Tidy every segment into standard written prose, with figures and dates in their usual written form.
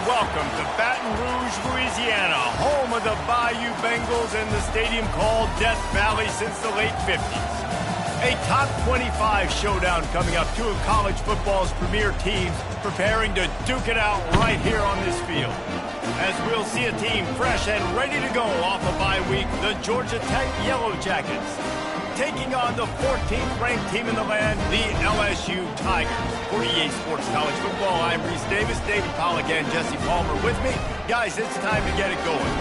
welcome to Baton Rouge, Louisiana, home of the Bayou Bengals and the stadium called Death Valley since the late 50s. A top 25 showdown coming up, two of college football's premier teams preparing to duke it out right here on this field. As we'll see a team fresh and ready to go off a bye week, the Georgia Tech Yellow Jackets, taking on the 14th ranked team in the land, the LSU Tigers. For EA Sports College Football, I'm Reese Davis, David Pollack, and Jesse Palmer with me. Guys, it's time to get it going.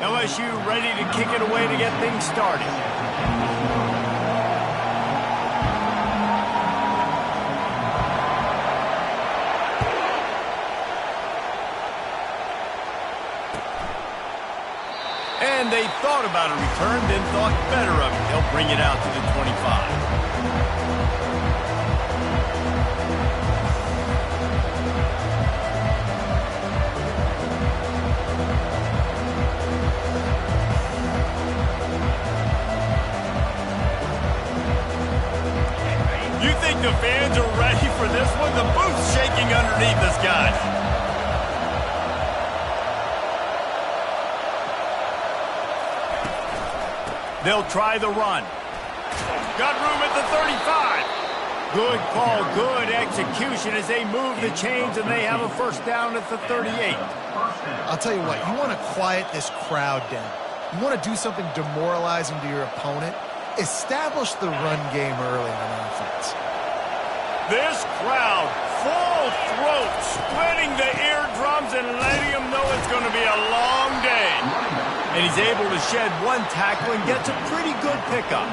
LSU ready to kick it away to get things started. And they thought about a return, then thought better of it. They'll bring it out to the 25. You think the fans are ready for this one? The booth's shaking underneath us, guys. They'll try the run. Got room at the 35. Good call, good execution as they move the chains and they have a first down at the 38. I'll tell you what, you want to quiet this crowd down. You want to do something demoralizing to your opponent. Establish the run game early on offense. This crowd, full throat, splitting the eardrums and letting them know it's going to be a long day. And he's able to shed one tackle and gets a pretty good pickup.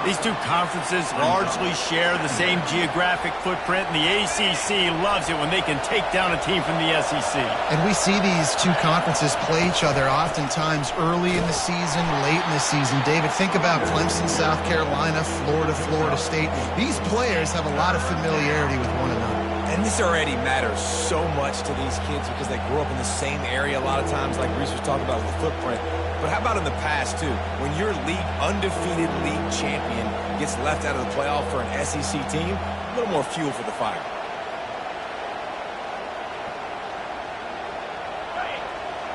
These two conferences largely share the same geographic footprint, and the ACC loves it when they can take down a team from the SEC. And we see these two conferences play each other oftentimes early in the season, late in the season. David, think about Clemson, South Carolina, Florida, Florida State. These players have a lot of familiarity with one another. And this already matters so much to these kids because they grew up in the same area a lot of times, like Reese was talking about with the footprint. But how about in the past, too? When your undefeated league champion gets left out of the playoff for an SEC team, a little more fuel for the fire.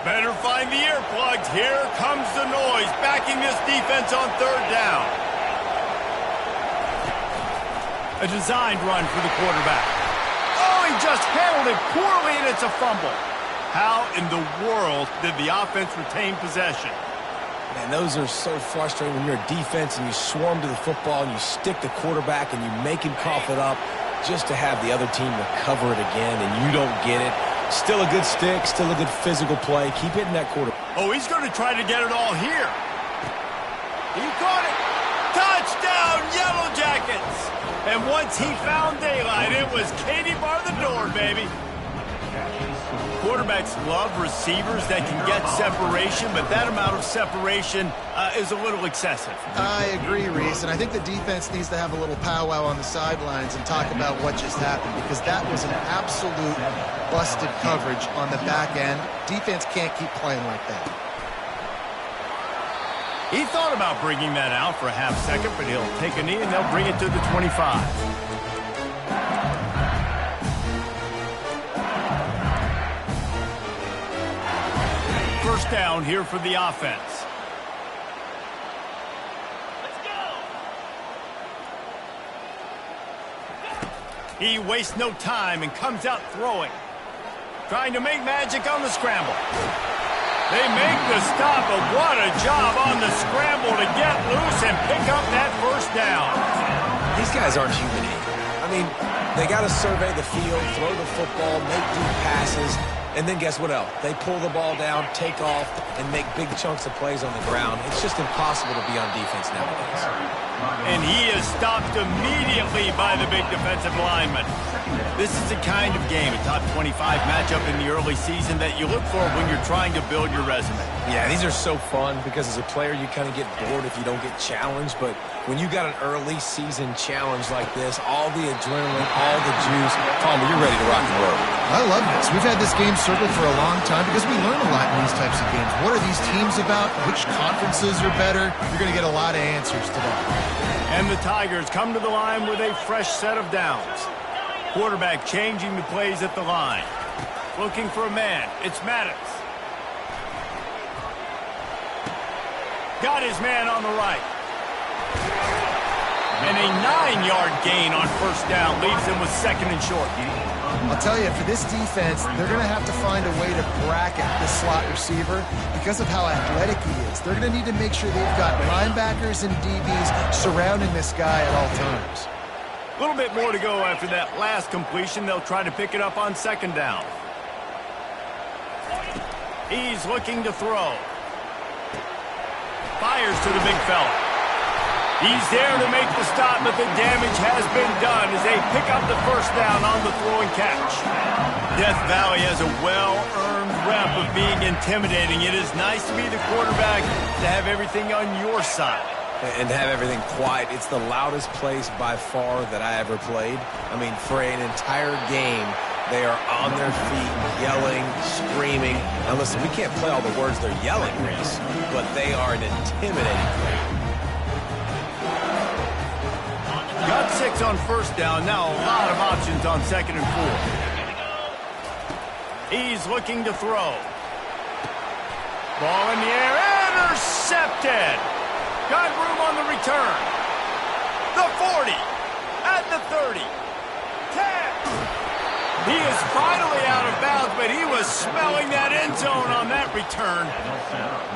Better find the earplugs. Here comes the noise, backing this defense on third down. A designed run for the quarterback. Oh, he just handled it poorly, and it's a fumble. How in the world did the offense retain possession? Man, those are so frustrating when you're a defense and you swarm to the football and you stick the quarterback and you make him cough it up just to have the other team recover it again and you don't get it. Still a good stick, still a good physical play. Keep hitting that quarterback. Oh, he's going to try to get it all here. He caught it. Touchdown, Yellow Jackets. And once he found daylight, it was Katie bar the door, baby. Quarterbacks love receivers that can get separation, but that amount of separation is a little excessive. I agree, Reese, and I think the defense needs to have a little powwow on the sidelines and talk about what just happened, because that was an absolute busted coverage on the back end. Defense can't keep playing like that. He thought about bringing that out for a half second, but he'll take a knee and they'll bring it to the 25. First down here for the offense. Let's go. He wastes no time and comes out throwing. Trying to make magic on the scramble. They make the stop, but what a job on the scramble to get loose and pick up that first down. These guys aren't human. I mean, they got to survey the field, throw the football, make deep passes. And then guess what else? They pull the ball down, take off, and make big chunks of plays on the ground. It's just impossible to be on defense nowadays. And he is stopped immediately by the big defensive lineman. This is the kind of game, a top 25 matchup in the early season that you look for when you're trying to build your resume. Yeah, these are so fun because as a player, you kind of get bored if you don't get challenged. But when you got an early season challenge like this, all the adrenaline, all the juice, Palmer, you're ready to rock and roll. I love this. We've had this game circled for a long time because we learn a lot in these types of games. What are these teams about? Which conferences are better? You're going to get a lot of answers today. And the Tigers come to the line with a fresh set of downs. Quarterback changing the plays at the line. Looking for a man. It's Maddox. Got his man on the right. And a 9-yard gain on first down leaves him with second and short. I'll tell you, for this defense, they're going to have to find a way to bracket this slot receiver because of how athletic he is. They're going to need to make sure they've got linebackers and DBs surrounding this guy at all times. A little bit more to go after that last completion. They'll try to pick it up on second down. He's looking to throw. Fires to the big fella. He's there to make the stop, but the damage has been done as they pick up the first down on the throw and catch. Death Valley has a well-earned rep of being intimidating. It is nice to be the quarterback, to have everything on your side. And to have everything quiet. It's the loudest place by far that I ever played. I mean, for an entire game, they are on their feet, yelling, screaming. Now listen, we can't play all the words they're yelling, Reese, but they are an intimidating crowd. Got 6 on first down. Now a lot of options on second and 4. He's looking to throw. Ball in the air. Intercepted. Got room on the return. The 40. At the 30. 10. He is finally out of bounds, but he was smelling that end zone on that return.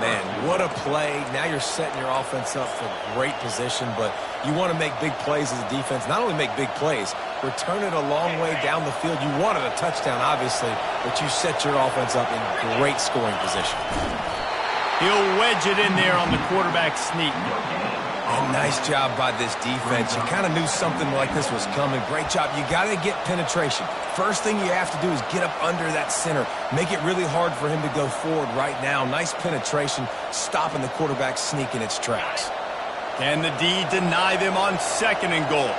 Man, what a play. Now you're setting your offense up for great position, but you want to make big plays as a defense. Not only make big plays, return it a long way down the field. You wanted a touchdown, obviously, but you set your offense up in great scoring position. He'll wedge it in there on the quarterback sneak. And nice job by this defense. You kind of knew something like this was coming. Great job. You got to get penetration. First thing you have to do is get up under that center. Make it really hard for him to go forward right now. Nice penetration, stopping the quarterback sneak in its tracks. Can the D deny them on second and goal?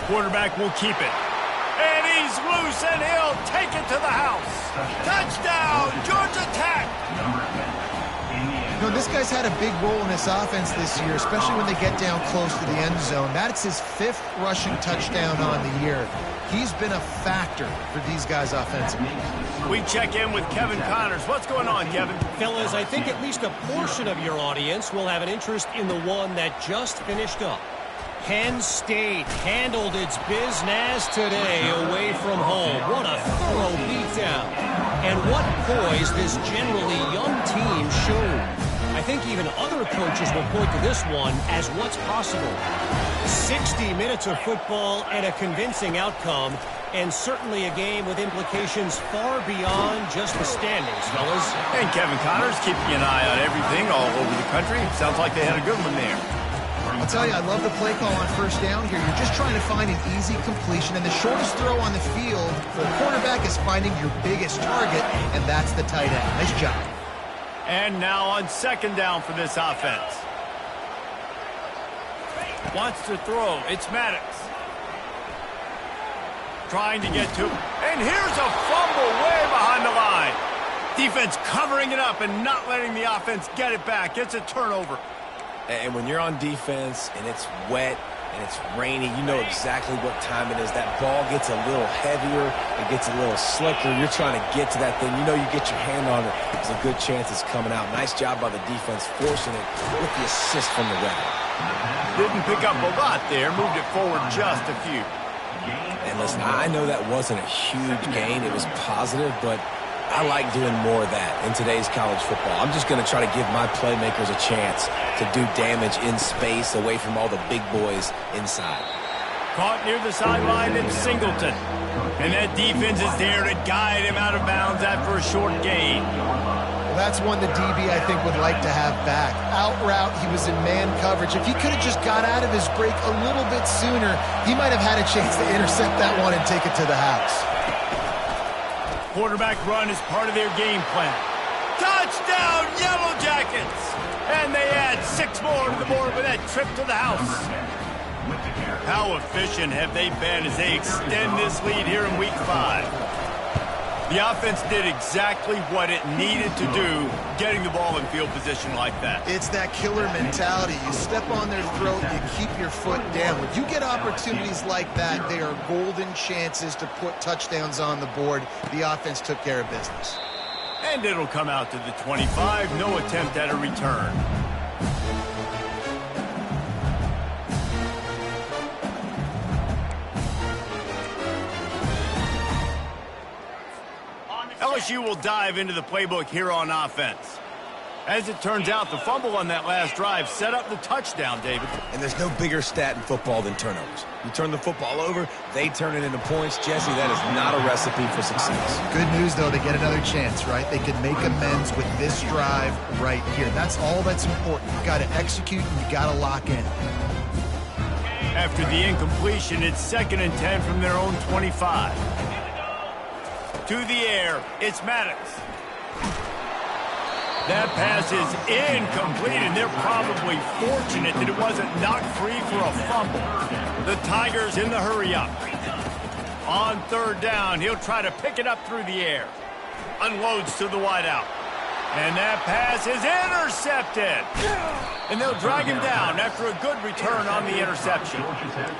Quarterback will keep it. And he's loose, and he'll take it to the house. Touchdown, Georgia Tech. You know, this guy's had a big role in this offense this year, especially when they get down close to the end zone. That's his 5th rushing touchdown on the year. He's been a factor for these guys offensively. We check in with Kevin Connors. What's going on, Kevin? Fellas, I think at least a portion of your audience will have an interest in the one that just finished up. Penn State handled its business today away from home. What a thorough beatdown. And what poise this generally young team showed. I think even other coaches will point to this one as what's possible. 60 minutes of football and a convincing outcome, and certainly a game with implications far beyond just the standings, fellas. And Kevin Connors keeping an eye on everything all over the country. Sounds like they had a good one there. I'll tell you, I love the play call on first down here. You're just trying to find an easy completion, and the shortest throw on the field for a quarterback is finding your biggest target, and that's the tight end. Nice job. And now on second down for this offense. Wants to throw. It's Maddox. Trying to get to him. And here's a fumble way behind the line. Defense covering it up and not letting the offense get it back. It's a turnover. And when you're on defense and it's wet and it's rainy, you know exactly what time it is. That ball gets a little heavier, it gets a little slicker. You're trying to get to that thing. You know you get your hand on it, there's a good chance it's coming out. Nice job by the defense forcing it with the assist from the ref. Didn't pick up a lot there, moved it forward just a few. And listen, I know that wasn't a huge gain. It was positive, but I like doing more of that in today's college football. I'm just going to try to give my playmakers a chance to do damage in space away from all the big boys inside. Caught near the sideline in Singleton. And that defense is there to guide him out of bounds after a short gain. Well, that's one the DB, I think, would like to have back. Out route, he was in man coverage. If he could have just got out of his break a little bit sooner, he might have had a chance to intercept that one and take it to the house. Quarterback run is part of their game plan. Touchdown, Yellow Jackets! And they add 6 more to the board with that trip to the house. How efficient have they been as they extend this lead here in Week 5? The offense did exactly what it needed to do, getting the ball in field position like that. It's that killer mentality. You step on their throat, you keep your foot down. When you get opportunities like that, they are golden chances to put touchdowns on the board. The offense took care of business. And it'll come out to the 25, no attempt at a return. LSU will dive into the playbook here on offense. As it turns out, the fumble on that last drive set up the touchdown, David. And there's no bigger stat in football than turnovers. You turn the football over, they turn it into points. Jesse, that is not a recipe for success. Good news, though, they get another chance, right? They can make amends with this drive right here. That's all that's important. You got to execute and you got to lock in. After the incompletion, it's 2nd and 10 from their own 25. To the air, it's Maddox. That pass is incomplete, and they're probably fortunate that it wasn't knocked free for a fumble. The Tigers in the hurry-up. On 3rd down, he'll try to pick it up through the air. Unloads to the wideout. And that pass is intercepted. And they'll drag him down after a good return on the interception.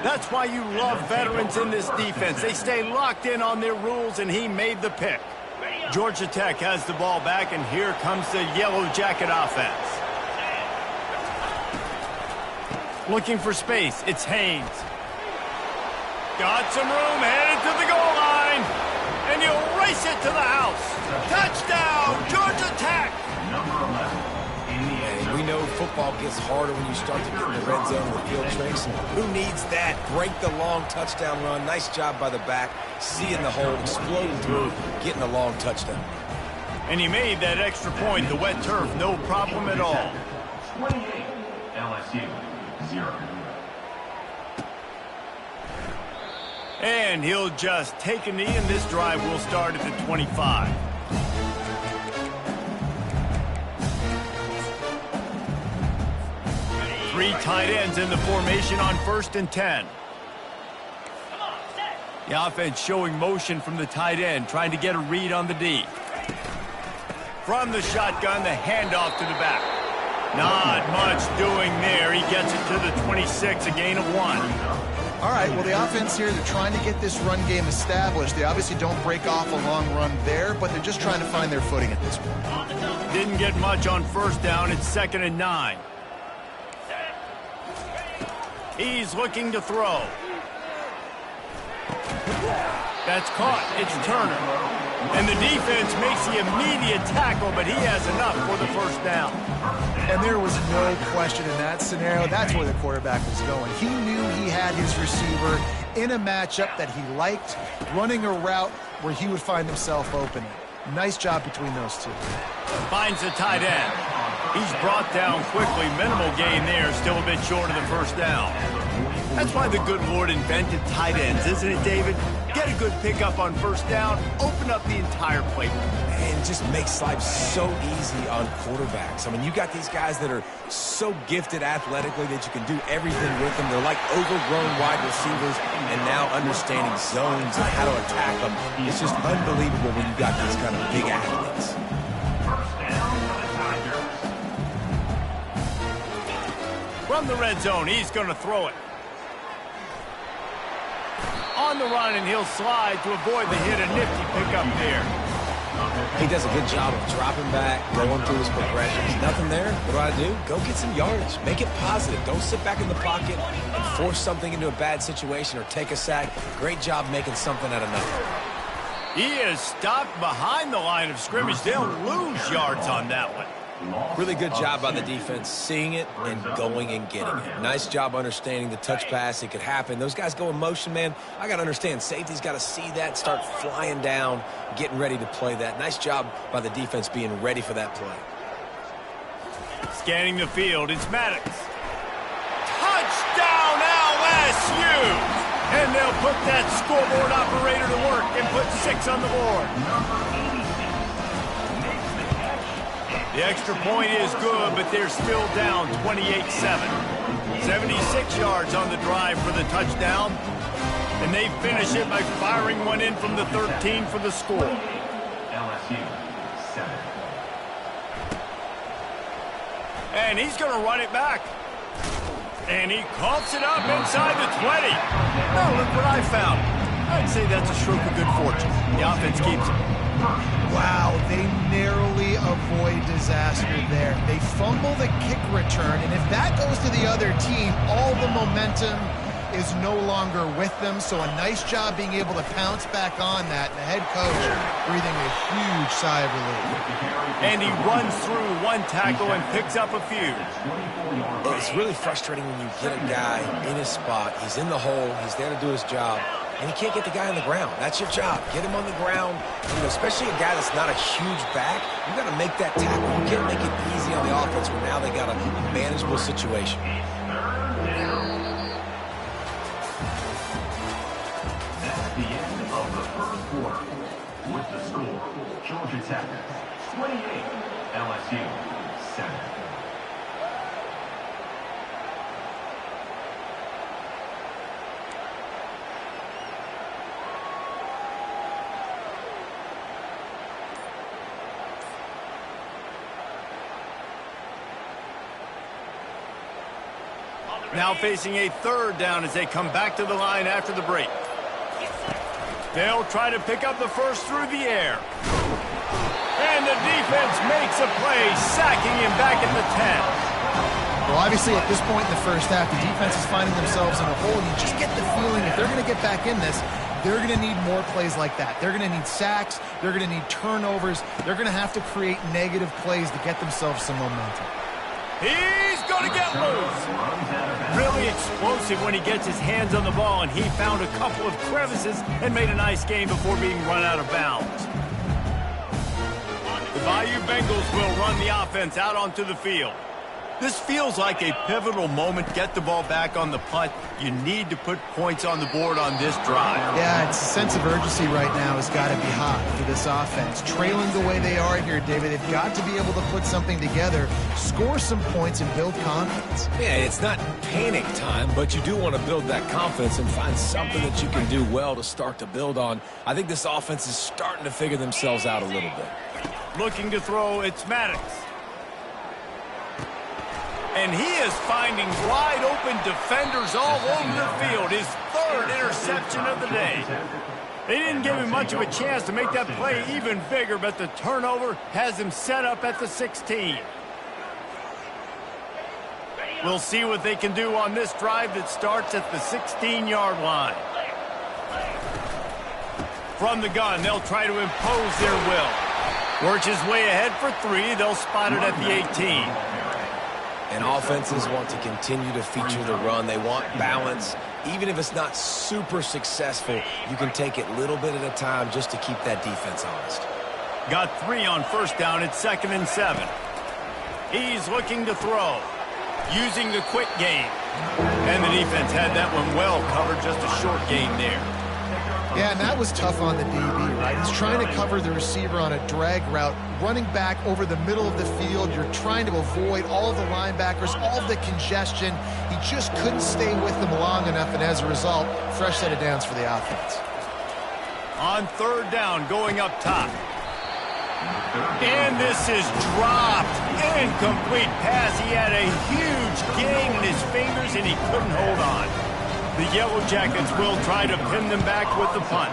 That's why you love veterans in this defense. They stay locked in on their rules, and he made the pick. Georgia Tech has the ball back, and here comes the Yellow Jacket offense. Looking for space, it's Haynes. Got some room, headed to the goal line. And he'll race it to the house. Touchdown, Georgia Tech! And we know football gets harder when you start to get in the red zone of the field trace. Who needs that? Break the long touchdown run. Nice job by the back. Seeing the hole, exploding through, getting a long touchdown. And he made that extra point. The wet turf, no problem at all. 28, LSU, 0. And he'll just take a knee, and this drive will start at the 25. Three tight ends in the formation on 1st and 10. The offense showing motion from the tight end, trying to get a read on the D. From the shotgun, the handoff to the back. Not much doing there. He gets it to the 26, a gain of 1. All right, well, the offense here, they're trying to get this run game established. They obviously don't break off a long run there, but they're just trying to find their footing at this point. Didn't get much on 1st down. It's 2nd and 9. He's looking to throw. That's caught. It's Turner. And the defense makes the immediate tackle, but he has enough for the 1st down. And there was no question in that scenario. That's where the quarterback was going. He knew he had his receiver in a matchup that he liked, running a route where he would find himself open. Nice job between those two. Finds the tight end. He's brought down quickly. Minimal gain there. Still a bit short of the 1st down. That's why the good Lord invented tight ends, isn't it, David? Get a good pickup on 1st down, open up the entire playbook. And just makes life so easy on quarterbacks. I mean, you got these guys that are so gifted athletically that you can do everything with them. They're like overgrown wide receivers, and now understanding zones and how to attack them. It's just unbelievable when you got these kind of big athletes. From the red zone, he's going to throw it. On the run, and he'll slide to avoid the hit. A nifty pickup there. He does a good job of dropping back, going through his progressions. Nothing there. What do? Go get some yardage. Make it positive. Don't sit back in the pocket and force something into a bad situation or take a sack. Great job making something out of nothing. He is stopped behind the line of scrimmage. They'll lose yards on that one. Really good job by the defense, seeing it and going and getting it. Nice job understanding the touch pass. It could happen. Those guys go in motion, man. I got to understand, safety's got to see that, start flying down, getting ready to play that. Nice job by the defense being ready for that play. Scanning the field, it's Maddox. Touchdown LSU! And they'll put that scoreboard operator to work and put 6 on the board. The extra point is good, but they're still down 28-7. 76 yards on the drive for the touchdown. And they finish it by firing one in from the 13 for the score. LSU 7. And he's going to run it back. And he coughs it up inside the 20. Now look what I found. I'd say that's a stroke of good fortune. The offense keeps it. Wow, they narrowly avoid disaster there. They fumble the kick return, and if that goes to the other team, all the momentum is no longer with them. So a nice job being able to pounce back on that. The head coach breathing a huge sigh of relief. And he runs through one tackle and picks up a few. It's really frustrating when you get a guy in his spot. He's in the hole. He's there to do his job. And you can't get the guy on the ground. That's your job. Get him on the ground. You know, especially a guy that's not a huge back. You got to make that tackle. You can't make it easy on the offense when now they got a manageable situation. That's the end of the first quarter. With the score, Georgia Tech 28, LSU 7. Now facing a third down as they come back to the line after the break. They'll try to pick up the first through the air. And the defense makes a play, sacking him back at the 10. Well, obviously, at this point in the first half, the defense is finding themselves in a hole. You just get the feeling if they're going to get back in this, they're going to need more plays like that. They're going to need sacks. They're going to need turnovers. They're going to have to create negative plays to get themselves some momentum. He's going to get loose. Really explosive when he gets his hands on the ball, and he found a couple of crevices and made a nice game before being run out of bounds. The Bayou Bengals will run the offense out onto the field. This feels like a pivotal moment. Get the ball back on the punt. You need to put points on the board on this drive. Yeah, it's a sense of urgency right now has got to be high for this offense. Trailing the way they are here, David, they've got to be able to put something together, score some points, and build confidence. Yeah, it's not panic time, but you do want to build that confidence and find something that you can do well to start to build on. I think this offense is starting to figure themselves out a little bit. Looking to throw, it's Maddox. And he is finding wide open defenders all over the field. His third interception of the day. They didn't give him much of a chance to make that play even bigger, but the turnover has him set up at the 16. We'll see what they can do on this drive that starts at the 16-yard line. From the gun, they'll try to impose their will. Works his way ahead for 3. They'll spot it at the 18. And offenses want to continue to feature the run. They want balance. Even if it's not super successful, you can take it little bit at a time just to keep that defense honest. Got 3 on first down. It's 2nd and 7. He's looking to throw, using the quick game. And the defense had that one well covered, just a short gain there. Yeah, and that was tough on the DB, right? He's trying to cover the receiver on a drag route, running back over the middle of the field. You're trying to avoid all of the linebackers, all of the congestion. He just couldn't stay with them long enough, and as a result, fresh set of downs for the offense. On third down, going up top. And this is dropped. Incomplete pass. He had a huge gain in his fingers, and he couldn't hold on. The Yellow Jackets will try to pin them back with the punt.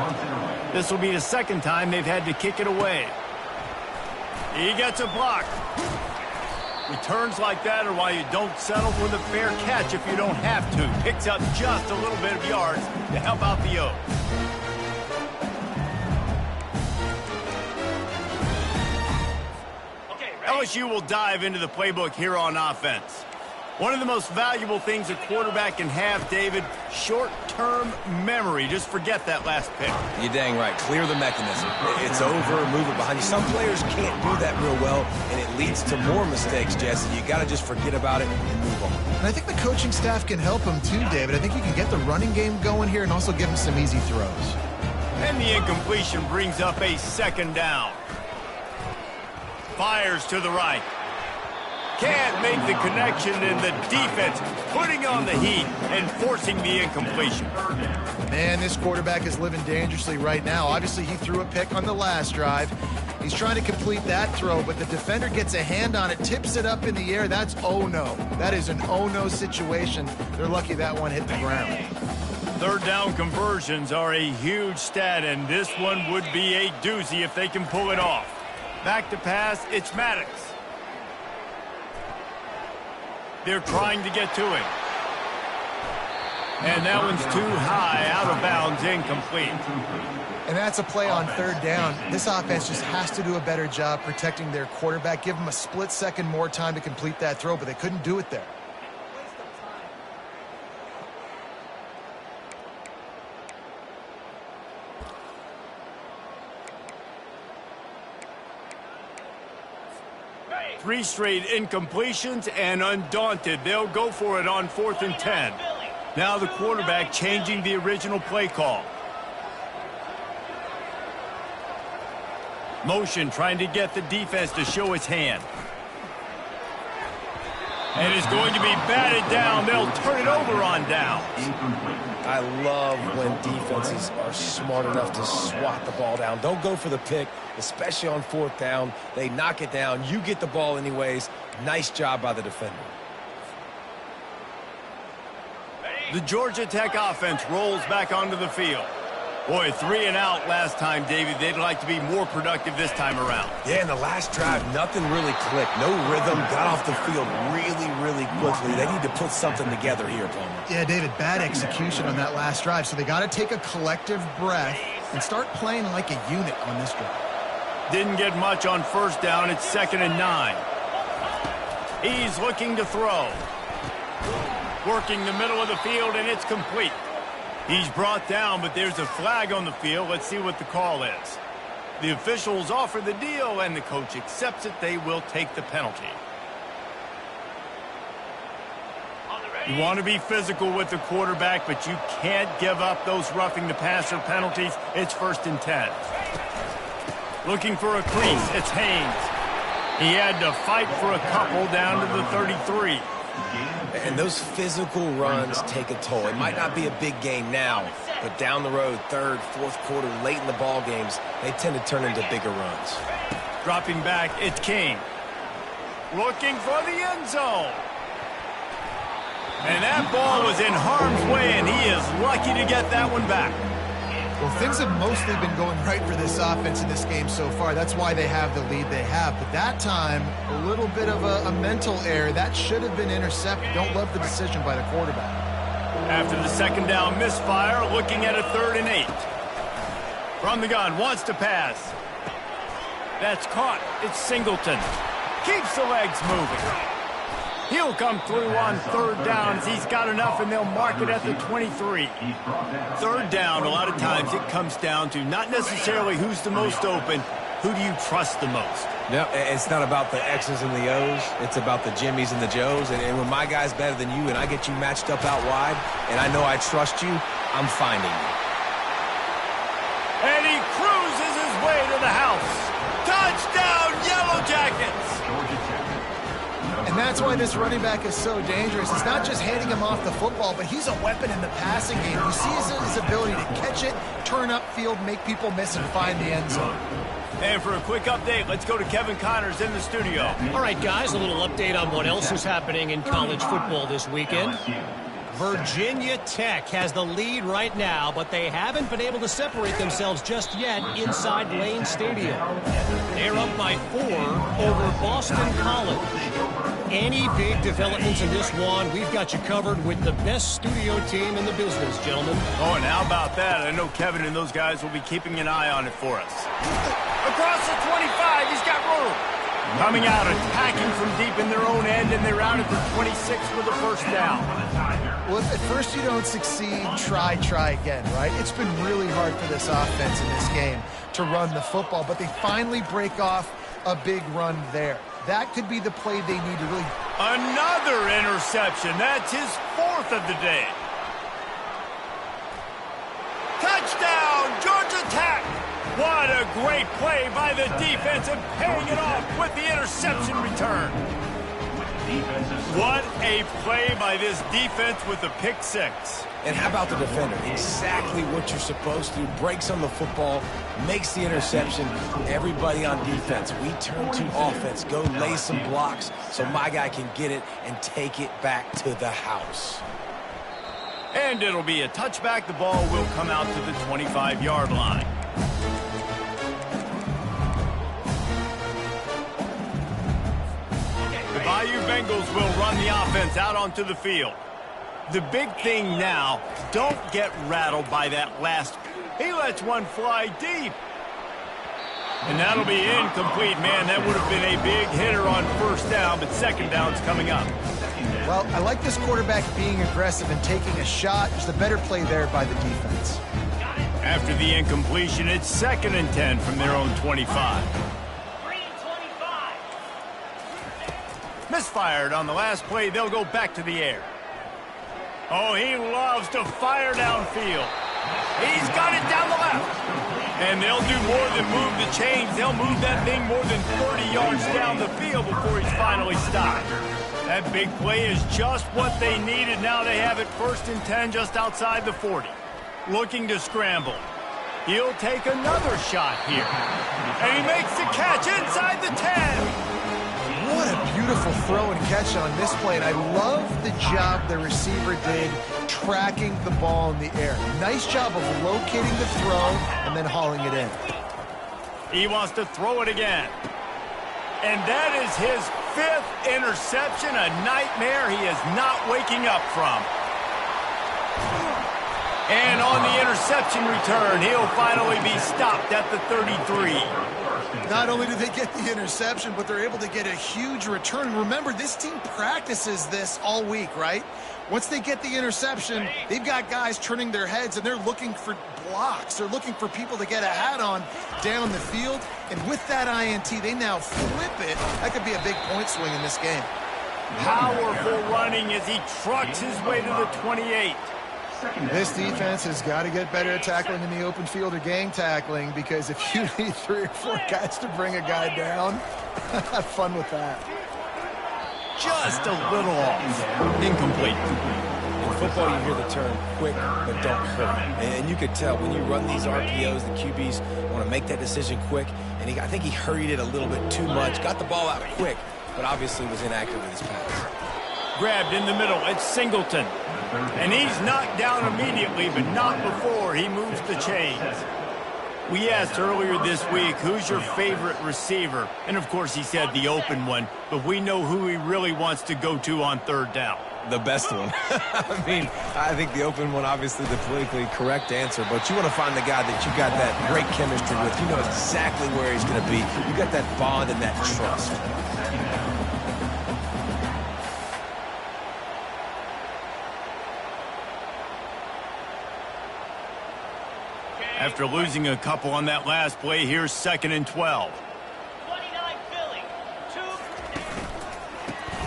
This will be the second time they've had to kick it away. He gets a block. Returns like that are why you don't settle for the fair catch if you don't have to. Picks up just a little bit of yards to help out the Oaks. LSU will dive into the playbook here on offense. One of the most valuable things a quarterback can have, David, short-term memory. Just forget that last pick. You're dang right. Clear the mechanism. It's over, move it behind you. Some players can't do that real well, and it leads to more mistakes, Jesse. You got to just forget about it and move on. And I think the coaching staff can help him too, David. I think you can get the running game going here and also give him some easy throws. And the incompletion brings up a second down. Fires to the right. Can't make the connection, and the defense putting on the heat and forcing the incompletion. Man, this quarterback is living dangerously right now. Obviously, he threw a pick on the last drive. He's trying to complete that throw, but the defender gets a hand on it, tips it up in the air. That's oh-no. That is an oh-no situation. They're lucky that one hit the ground. Third down conversions are a huge stat, and this one would be a doozy if they can pull it off. Back to pass, it's Maddox. They're trying to get to him. And that one's too high, out of bounds, incomplete. And that's a play on third down. This offense just has to do a better job protecting their quarterback. Give him a split second more time to complete that throw, but they couldn't do it there. Three straight incompletions, and undaunted, they'll go for it on 4th and 10. Now the quarterback changing the original play call. Motion trying to get the defense to show its hand. And it's going to be batted down. They'll turn it over on downs. I love when defenses are smart enough to swat the ball down. Don't go for the pick, especially on 4th down. They knock it down. You get the ball anyways. Nice job by the defender. The Georgia Tech offense rolls back onto the field. Boy, 3 and out last time, David. They'd like to be more productive this time around. Yeah, in the last drive, nothing really clicked. No rhythm, got off the field really quickly. They need to put something together here, Palmer. Yeah, David, bad execution on that last drive. So they got to take a collective breath and start playing like a unit on this drive. Didn't get much on 1st down. It's 2nd and 9. He's looking to throw. Working the middle of the field, and it's complete. He's brought down, but there's a flag on the field. Let's see what the call is. The officials offer the deal, and the coach accepts it. They will take the penalty. You want to be physical with the quarterback, but you can't give up those roughing the passer penalties. It's 1st and 10. Looking for a crease. It's Haynes. He had to fight for a couple down to the 33. And those physical runs take a toll. It might not be a big game now, but down the road, 3rd, 4th quarter, late in the ball games, they tend to turn into bigger runs. Dropping back, it's King. Looking for the end zone. And that ball was in harm's way, and he is lucky to get that one back. Well, things have mostly been going right for this offense in this game so far. That's why they have the lead they have. But that time, a little bit of a mental error. That should have been intercepted. Don't love the decision by the quarterback. After the 2nd down misfire, looking at a 3rd and 8. From the gun, wants to pass. That's caught. It's Singleton. Keeps the legs moving. He'll come through on 3rd down as he's got enough, and they'll mark it at the 23. 3rd down, a lot of times it comes down to not necessarily who's the most open, who do you trust the most? No, it's not about the X's and the O's. It's about the Jimmies and the Joes. And when my guy's better than you and I get you matched up out wide, and I know I trust you, I'm finding you. And he cruises his way to the house. Touchdown, Yellow Jackets! And that's why this running back is so dangerous. It's not just handing him off the football, but he's a weapon in the passing game. You see his ability to catch it, turn upfield, make people miss, and find the end zone. And for a quick update, let's go to Kevin Connors in the studio. All right, guys, a little update on what else is happening in college football this weekend. Virginia Tech has the lead right now, but they haven't been able to separate themselves just yet inside Lane Stadium. They're up by 4 over Boston College. Any big developments in this one, we've got you covered with the best studio team in the business, gentlemen. Oh, and how about that? I know Kevin and those guys will be keeping an eye on it for us. Across the 25, he's got room. Coming out, attacking from deep in their own end, and they're out at the 26 for the first down. Well, if at first you don't succeed, try again, right? It's been really hard for this offense in this game to run the football, but they finally break off a big run there. That could be the play they need to really... Another interception. That's his 4th of the day. Touchdown, Georgia Tech! What a great play by the defense and paying it off with the interception return. What a play by this defense with the pick 6. And how about the defender? Exactly what you're supposed to do. Breaks on the football, makes the interception. Everybody on defense, we turn to offense. Go lay some blocks so my guy can get it and take it back to the house. And it'll be a touchback. The ball will come out to the 25-yard line. The Bayou Bengals will run the offense out onto the field. The big thing now, don't get rattled by that last. He lets one fly deep. And that'll be incomplete. Man, that would have been a big hitter on first down, but second down's coming up. Well, I like this quarterback being aggressive and taking a shot. There's a better play there by the defense. After the incompletion, it's 2nd and 10 from their own 25. Misfired on the last play. They'll go back to the air. Oh, he loves to fire downfield. He's got it down the left. And they'll do more than move the chains. They'll move that thing more than 30 yards down the field before he's finally stopped. That big play is just what they needed. Now they have it 1st and 10 just outside the 40. Looking to scramble. He'll take another shot here. And he makes the catch inside the 10. What a beautiful throw and catch on this play. And I love the job the receiver did tracking the ball in the air. Nice job of locating the throw and then hauling it in. He wants to throw it again. And that is his 5th interception, a nightmare he is not waking up from. And on the interception return, he'll finally be stopped at the 33. Not only do they get the interception, but they're able to get a huge return. Remember, this team practices this all week, right? Once they get the interception, they've got guys turning their heads, and they're looking for blocks. They're looking for people to get a hat on down the field. And with that INT, they now flip it. That could be a big point swing in this game. Powerful running as he trucks his way to the 28. This defense has got to get better at tackling in the open field or gang tackling, because if you need 3 or 4 guys to bring a guy down, have fun with that. Just a little off. Incomplete. In football, you hear the term quick, but don't hurt. And you could tell when you run these RPOs, the QBs want to make that decision quick. And I think he hurried it a little bit too much, got the ball out quick, but obviously was inaccurate with his pass. Grabbed in the middle. It's Singleton. And he's knocked down immediately, but not before he moves the chains. We asked earlier this week, who's your favorite receiver? And, of course, he said the open one. But we know who he really wants to go to on 3rd down. The best one. I mean, I think the open one, obviously the politically correct answer, but you want to find the guy that you got that great chemistry with. You know exactly where he's going to be. You got that bond and that trust. After losing a couple on that last play, here's 2nd and 12. 29 Philly. 2.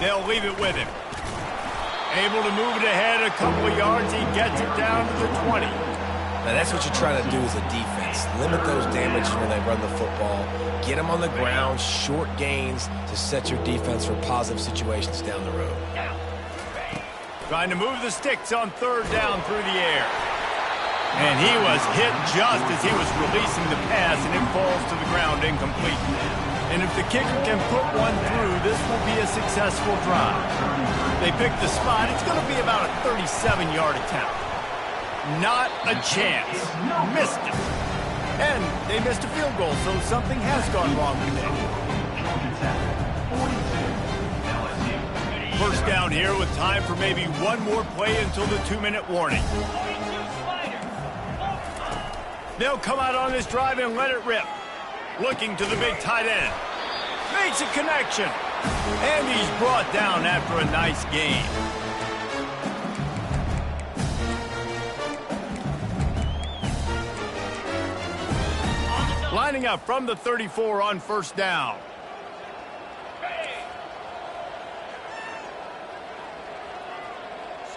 They'll leave it with him. Able to move it ahead a couple of yards. He gets it down to the 20. Now that's what you're trying to do as a defense. Limit those damages when they run the football. Get them on the ground, short gains to set your defense for positive situations down the road. Trying to move the sticks on 3rd down through the air. And he was hit just as he was releasing the pass, and it falls to the ground incomplete. And if the kicker can put one through, this will be a successful drive. They pick the spot. It's going to be about a 37-yard attempt. Not a chance. Missed it. And they missed a field goal, so something has gone wrong today. First down here with time for maybe one more play until the 2-minute warning. They'll come out on this drive and let it rip. Looking to the big tight end. Makes a connection. And he's brought down after a nice gain. Lining up from the 34 on first down.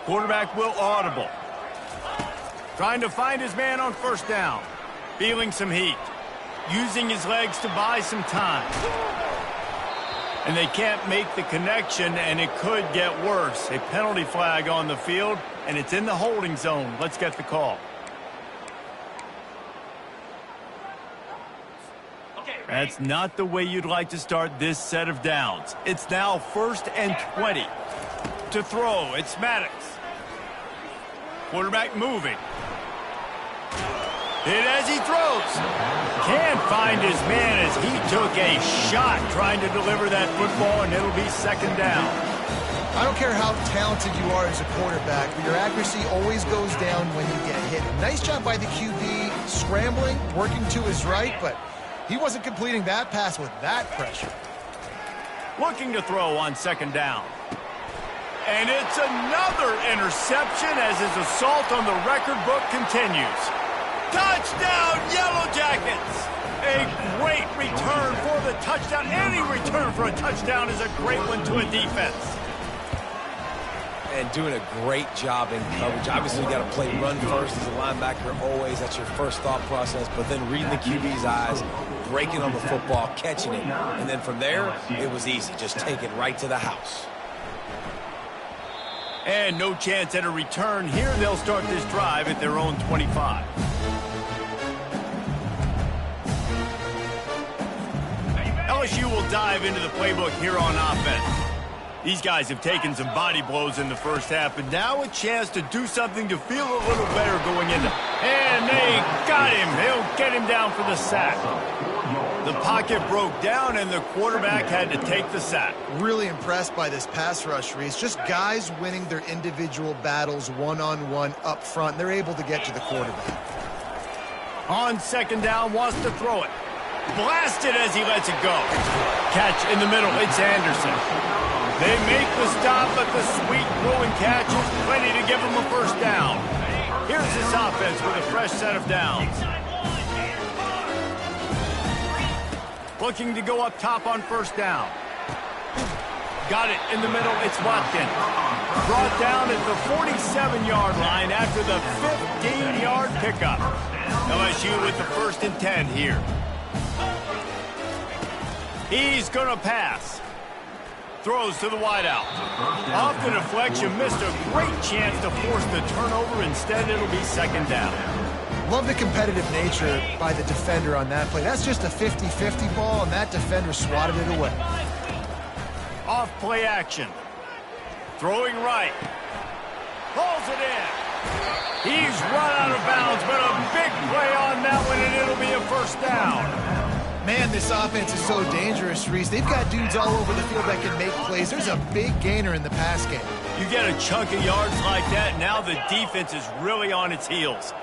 Quarterback will audible. Trying to find his man on first down. Feeling some heat. Using his legs to buy some time. And they can't make the connection, and it could get worse. A penalty flag on the field, and it's in the holding zone. Let's get the call. That's not the way you'd like to start this set of downs. It's now 1st and 20. To throw, it's Maddox. Quarterback moving. Hit as he throws. Can't find his man as he took a shot trying to deliver that football, and it'll be 2nd down. I don't care how talented you are as a quarterback, but your accuracy always goes down when you get hit. Nice job by the QB scrambling, working to his right, but he wasn't completing that pass with that pressure. Looking to throw on 2nd down. And it's another interception as his assault on the record book continues. Touchdown, Yellow Jackets! A great return for the touchdown. Any return for a touchdown is a great one to a defense. And doing a great job in coverage. Obviously, you got to play run first as a linebacker always. That's your first thought process. But then reading the QB's eyes, breaking on the football, catching it. And then from there, it was easy. Just take it right to the house. And no chance at a return here. They'll start this drive at their own 25. LSU will dive into the playbook here on offense. These guys have taken some body blows in the first half, but now a chance to do something to feel a little better going into. And they got him. They'll get him down for the sack. The pocket broke down, and the quarterback had to take the sack. Really impressed by this pass rush, Reese. Just guys winning their individual battles one-on-one up front. They're able to get to the quarterback. On 2nd down, wants to throw it. Blasted as he lets it go. Catch in the middle. It's Anderson. They make the stop, but the sweet throw and catch is plenty to give them a first down. Here's this offense with a fresh set of downs. Looking to go up top on first down. Got it in the middle. It's Watkins. Brought down at the 47-yard line after the 15-yard pickup. LSU with the 1st and 10 here. He's going to pass. Throws to the wideout. Off the deflection, missed a great chance to force the turnover. Instead, it'll be 2nd down. Love the competitive nature by the defender on that play. That's just a 50-50 ball, and that defender swatted it away. Off play action. Throwing right. Pulls it in. He's run out of bounds, but a big play on that one, and it'll be a first down. Man, this offense is so dangerous, Reese. They've got dudes all over the field that can make plays. There's a big gainer in the pass game. You get a chunk of yards like that, now the defense is really on its heels.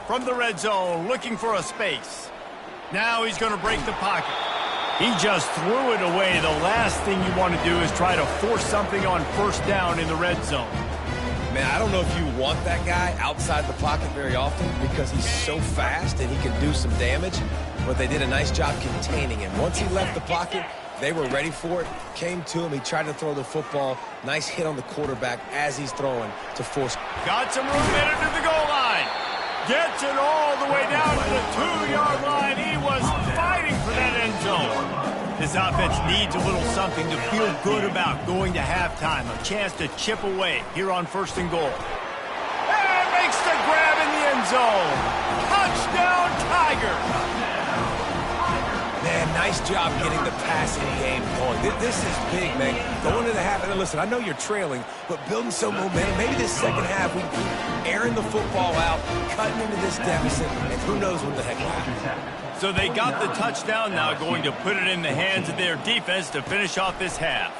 From the red zone, looking for a space. Now he's going to break the pocket. He just threw it away. The last thing you want to do is try to force something on first down in the red zone. Man, I don't know if you want that guy outside the pocket very often because he's so fast and he can do some damage, but they did a nice job containing him. Once he left the pocket, they were ready for it, came to him, he tried to throw the football. Nice hit on the quarterback as he's throwing to force. Got some room in it to the goal line. Gets it all the way down to the 2-yard line. He was fighting for that end zone. This offense needs a little something to feel good about going to halftime. A chance to chip away here on 1st and goal. And makes the grab in the end zone. Touchdown, Tigers. Man, nice job getting the passing game going. This is big, man. Going into the half, and listen, I know you're trailing, but building some momentum. Maybe this second half, we keep airing the football out, cutting into this deficit, and who knows what the heck will happen. So they got the touchdown, now going to put it in the hands of their defense to finish off this half.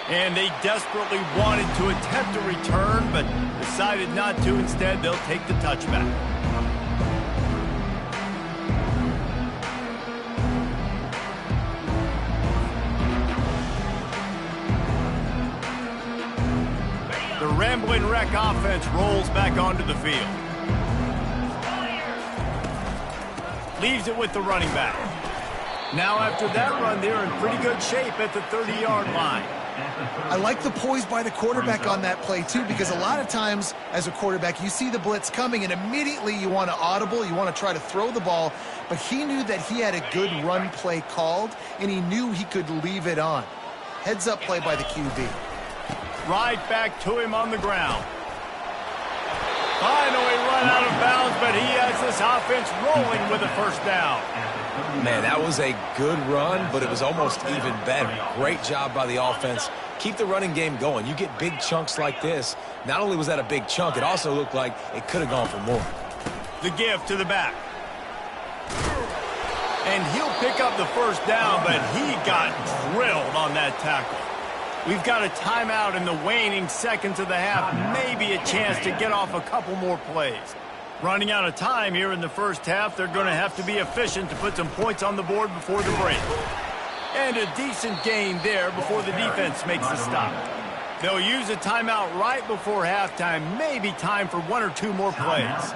And they desperately wanted to attempt a return, but decided not to. Instead, they'll take the touchback. The Ramblin' Wreck offense rolls back onto the field. Leaves it with the running back. Now after that run, they're in pretty good shape at the 30-yard line. I like the poise by the quarterback on that play, too, because a lot of times as a quarterback, you see the blitz coming, and immediately you want to audible, you want to try to throw the ball, but he knew that he had a good run play called, and he knew he could leave it on. Heads-up play by the QB. Right back to him on the ground. Finally run out of bounds, but he has this offense rolling with a first down. Man, that was a good run, but it was almost even better. Great job by the offense. Keep the running game going. You get big chunks like this. Not only was that a big chunk, it also looked like it could have gone for more. The give to the back. And he'll pick up the first down, but he got drilled on that tackle. We've got a timeout in the waning seconds of the half, maybe a chance to get off a couple more plays. Running out of time here in the first half, they're going to have to be efficient to put some points on the board before the break. And a decent gain there before the defense makes the stop. They'll use a timeout right before halftime, maybe time for one or two more plays.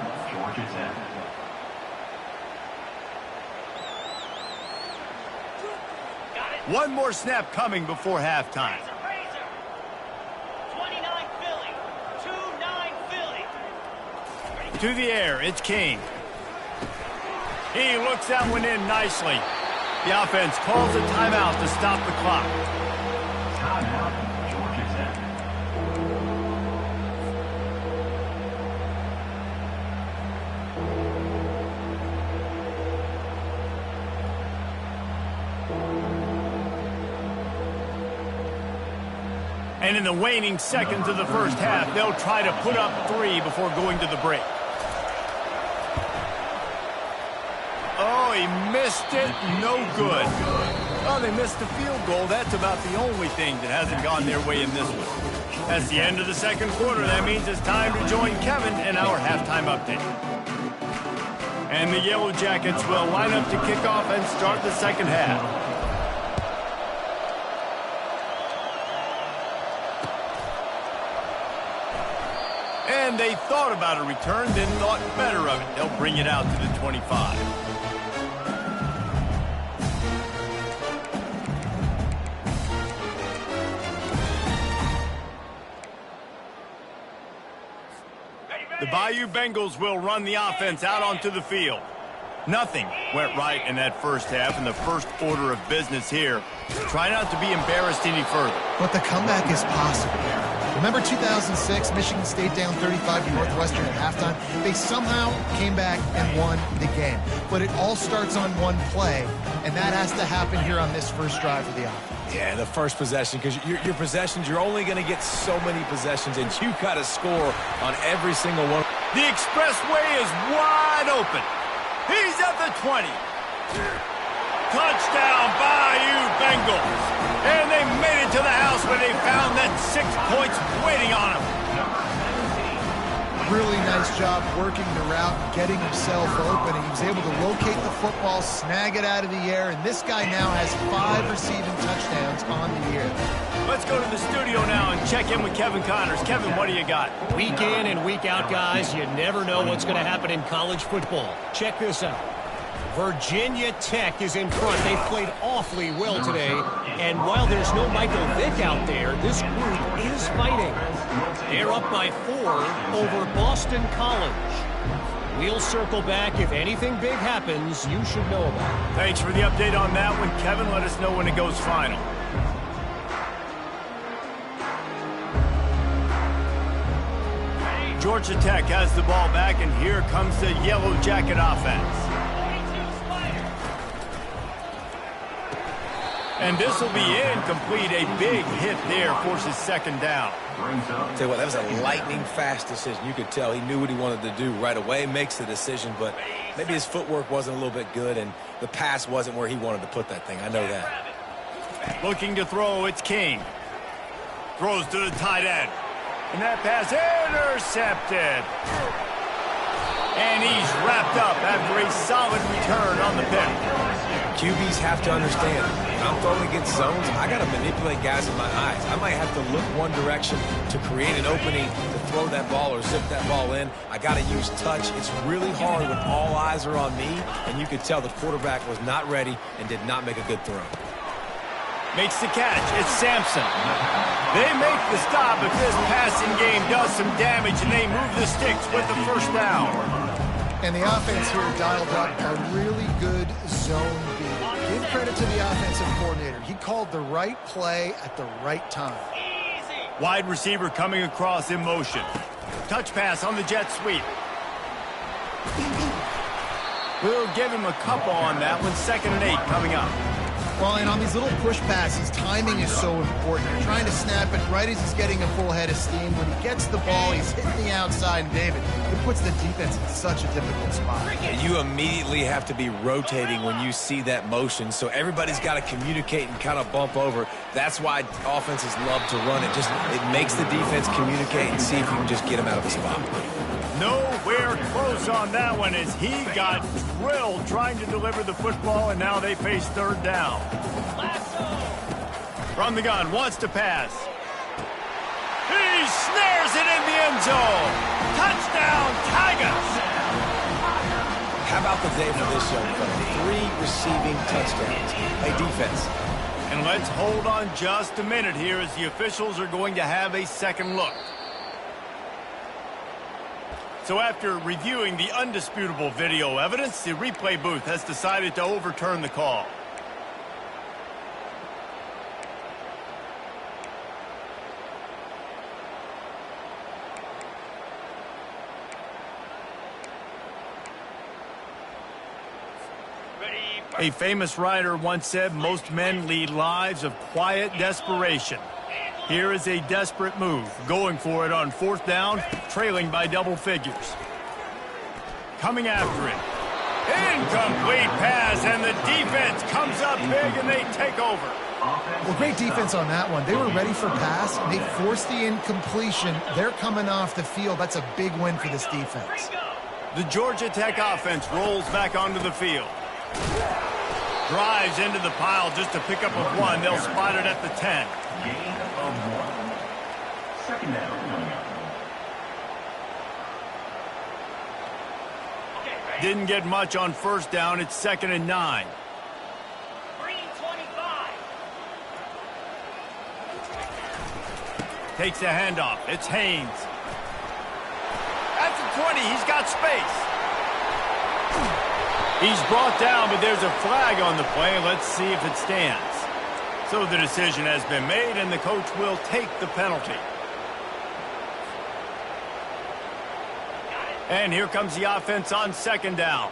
One more snap coming before halftime. To the air, it's King. He looks that one in nicely. The offense calls a timeout to stop the clock. Timeout, Georgia Tech. And in the waning seconds of the first half, they'll try to put up 3 before going to the break. Oh, he missed it. No good. Oh, they missed the field goal. That's about the only thing that hasn't gone their way in this one. That's the end of the second quarter. That means it's time to join Kevin in our halftime update. And the Yellow Jackets will line up to kick off and start the second half. And they thought about a return, then thought better of it. They'll bring it out to the 25. The Bayou Bengals will run the offense out onto the field. Nothing went right in that first half, and the first order of business here. Try not to be embarrassed any further. But the comeback is possible. Remember 2006, Michigan State down 35 to Northwestern at halftime? They somehow came back and won the game. But it all starts on one play, and that has to happen here on this first drive of the offense. Yeah, the first possession, because your possessions, you're only going to get so many possessions, and you got to score on every single one. The expressway is wide open. He's at the 20. Touchdown, Bayou Bengals. And they made it to the house where they found that 6 points waiting on them. Really nice job working the route, getting himself open, and he was able to locate the football, snag it out of the air, and this guy now has 5 receiving touchdowns on the year. Let's go to the studio now and check in with Kevin Connors. Kevin, what do you got? Week in and week out, guys, you never know what's going to happen in college football. Check this out. Virginia Tech is in front. They played awfully well today. And while there's no Michael Vick out there, this group is fighting. They're up by 4 over Boston College. We'll circle back. If anything big happens, you should know about it. Thanks for the update on that one, Kevin. Let us know when it goes final. Georgia Tech has the ball back, and here comes the Yellow Jacket offense. And this will be incomplete. A big hit there forces second down. Tell you what, that was a lightning-fast decision. You could tell he knew what he wanted to do right away, makes the decision, but maybe his footwork wasn't a little bit good, and the pass wasn't where he wanted to put that thing. I know that. Looking to throw, it's King. Throws to the tight end. And that pass intercepted. And he's wrapped up after a solid return on the pick. QBs have to understand, when I'm throwing against zones, I got to manipulate guys with my eyes. I might have to look one direction to create an opening to throw that ball or zip that ball in. I got to use touch. It's really hard when all eyes are on me, and you could tell the quarterback was not ready and did not make a good throw. Makes the catch. It's Sampson. They make the stop, but this passing game does some damage, and they move the sticks with the first down. And the offense here dialed up a really good zone beat. Give credit to the offensive coordinator. He called the right play at the right time. Wide receiver coming across in motion. Touch pass on the jet sweep. We'll give him a couple on that one. 2nd and 8 coming up. Well, and on these little push passes, timing is so important. You're trying to snap it right as he's getting a full head of steam. When he gets the ball, he's hitting the outside, and David, it puts the defense in such a difficult spot. And you immediately have to be rotating when you see that motion, so everybody's got to communicate and kind of bump over. That's why offenses love to run it. It makes the defense communicate and see if you can just get him out of a spot. Nowhere close on that one as he got drilled trying to deliver the football, and now they face 3rd down. From the gun, wants to pass. He snares it in the end zone. Touchdown, Tigers! How about the day for this young fella? 3 receiving touchdowns. Hey, defense. And let's hold on just a minute here as the officials are going to have a second look. So after reviewing the undisputable video evidence, the replay booth has decided to overturn the call. A famous writer once said, most men lead lives of quiet desperation. Here is a desperate move, going for it on 4th down, trailing by double figures. Coming after it. Incomplete pass, and the defense comes up big, and they take over. Well, great defense on that one. They were ready for pass, and they forced the incompletion. They're coming off the field. That's a big win for this defense. The Georgia Tech offense rolls back onto the field. Drives into the pile just to pick up a 1. They'll spot it at the 10. Gain of 1. 2nd down coming up. Didn't get much on 1st down. It's 2nd and 9. Green 25. Takes the handoff. It's Haynes. At the 20, he's got space. He's brought down, but there's a flag on the play. Let's see if it stands. So the decision has been made, and the coach will take the penalty. And here comes the offense on 2nd down.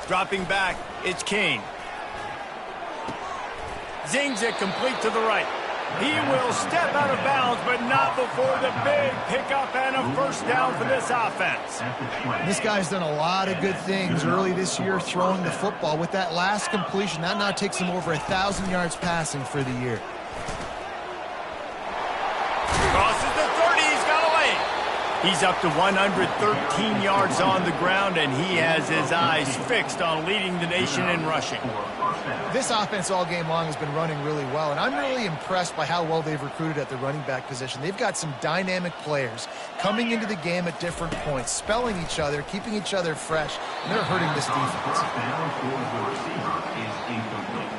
Dropping back, it's King. Zings it complete to the right. He will step out of bounds, but not before the big pickup and a 1st down for this offense. This guy's done a lot of good things early this year throwing the football. With that last completion, that now takes him over 1,000 yards passing for the year. Crosses the 30, he's got a lane. He's up to 113 yards on the ground, and he has his eyes fixed on leading the nation in rushing. This offense all game long has been running really well, and I'm really impressed by how well they've recruited at the running back position. They've got some dynamic players coming into the game at different points, spelling each other, keeping each other fresh, and they're hurting this defense. Down for the receiver is incomplete.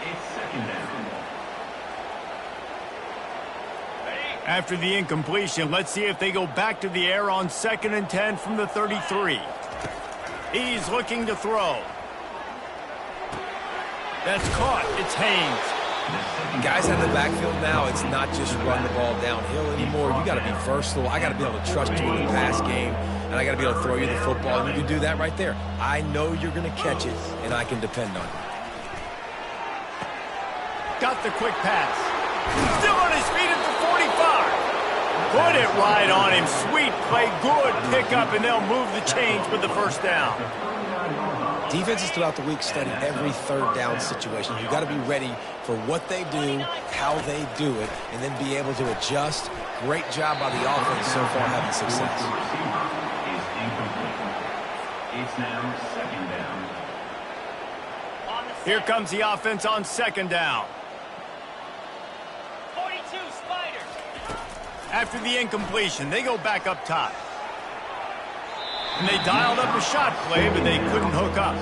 It's 2nd down. After the incompletion, let's see if they go back to the air on 2nd and 10 from the 33. He's looking to throw. That's caught. It's Haynes. Guys in the backfield now, it's not just run the ball downhill anymore. You got to be versatile. I got to be able to trust you in the pass game, and I got to be able to throw you the football, and you can do that right there. I know you're going to catch it, and I can depend on it. Got the quick pass. Still on his feet at the 45. Put it right on him. Sweet play. Good pickup, and they'll move the chains with the 1st down. Defenses throughout the week study every third down situation. You've got to be ready for what they do, how they do it, and then be able to adjust. Great job by the offense so far having success. It's now second down. Here comes the offense on second down. 42 Spiders. After the incompletion, they go back up top. And they dialed up a shot play, but they couldn't hook up.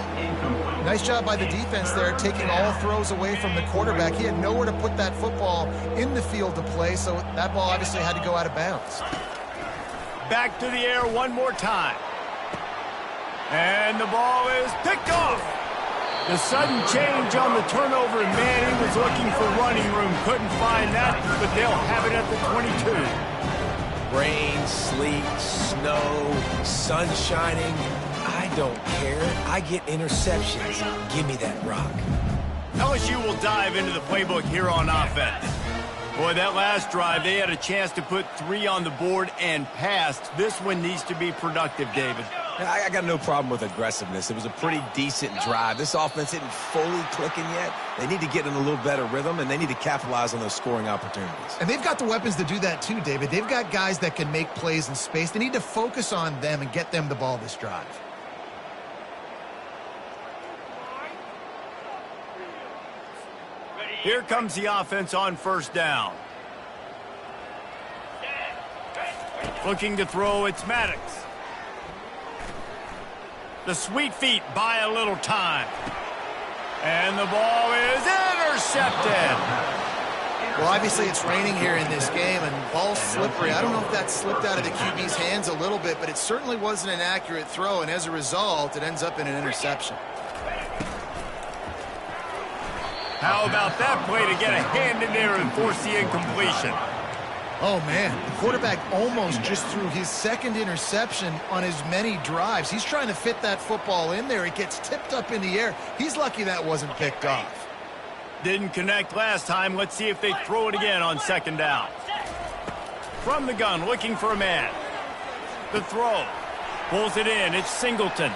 Nice job by the defense there, taking all throws away from the quarterback. He had nowhere to put that football in the field to play, so that ball obviously had to go out of bounds. Back to the air one more time. And the ball is picked off. The sudden change on the turnover, and Manning was looking for running room. Couldn't find that, but they'll have it at the 22. Rain, sleet, snow, sun shining. I don't care. I get interceptions. Give me that rock. LSU will dive into the playbook here on offense. Boy, that last drive, they had a chance to put 3 on the board and passed. This one needs to be productive, David. I got no problem with aggressiveness. It was a pretty decent drive. This offense isn't fully clicking yet. They need to get in a little better rhythm, and they need to capitalize on those scoring opportunities. And they've got the weapons to do that too, David. They've got guys that can make plays in space. They need to focus on them and get them the ball this drive. Here comes the offense on first down. Looking to throw, it's Maddox. The sweet feet buy a little time. And the ball is intercepted. Well, obviously it's raining here in this game, and ball's slippery. I don't know if that slipped out of the QB's hands a little bit, but it certainly wasn't an accurate throw, and as a result, it ends up in an interception. How about that play to get a hand in there and force the incompletion? Oh, man, the quarterback almost just threw his second interception on as many drives. He's trying to fit that football in there. It gets tipped up in the air. He's lucky that wasn't picked off. Didn't connect last time. Let's see if they throw it again on second down. From the gun, looking for a man. The throw. Pulls it in. It's Singleton.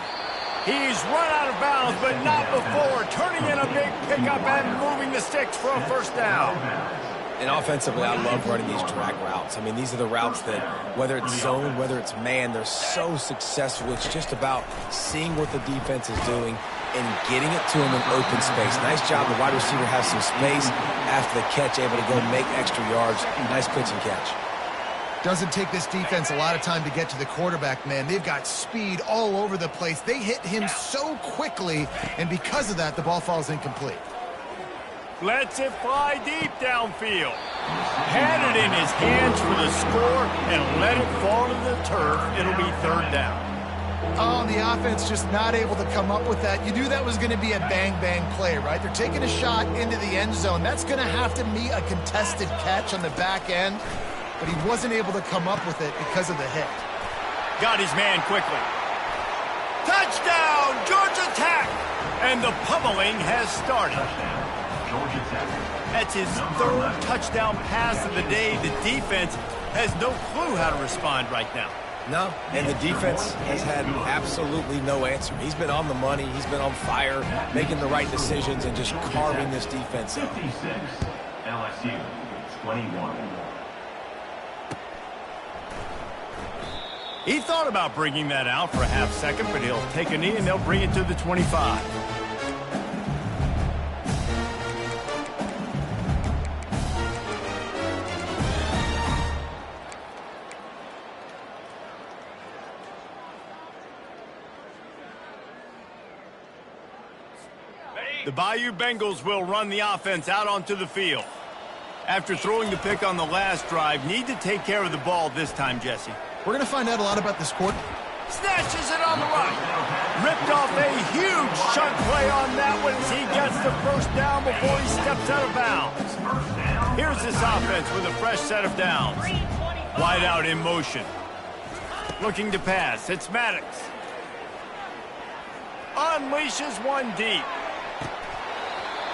He's run out of bounds, but not before. Turning in a big pickup and moving the sticks for a first down. And offensively, I love running these drag routes. I mean, these are the routes that, whether it's zone, whether it's man, they're so successful. It's just about seeing what the defense is doing and getting it to them in open space. Nice job. The wide receiver has some space after the catch, able to go make extra yards. Nice pitch and catch. Doesn't take this defense a lot of time to get to the quarterback, man. They've got speed all over the place. They hit him so quickly, and because of that, the ball falls incomplete. Lets it fly deep downfield. Had it in his hands for the score and let it fall to the turf. It'll be third down. Oh, the offense just not able to come up with that. You knew that was going to be a bang-bang play, right? They're taking a shot into the end zone. That's going to have to meet a contested catch on the back end, but he wasn't able to come up with it because of the hit. Got his man quickly. Touchdown, Georgia Tech! And the pummeling has started. That's his third touchdown pass of the day. The defense has no clue how to respond right now. No, and the defense has had absolutely no answer. He's been on the money. He's been on fire, making the right decisions and just carving this defense up. 56, LSU, 21. He thought about bringing that out for a half second, but he'll take a knee and they'll bring it to the 25. The Bayou Bengals will run the offense out onto the field. After throwing the pick on the last drive, need to take care of the ball this time, Jesse. We're going to find out a lot about this quarter. Snatches it on the right. Ripped off a huge chunk play on that one as he gets the first down before he steps out of bounds. Here's this offense with a fresh set of downs. Wide out in motion. Looking to pass. It's Maddox. Unleashes one deep.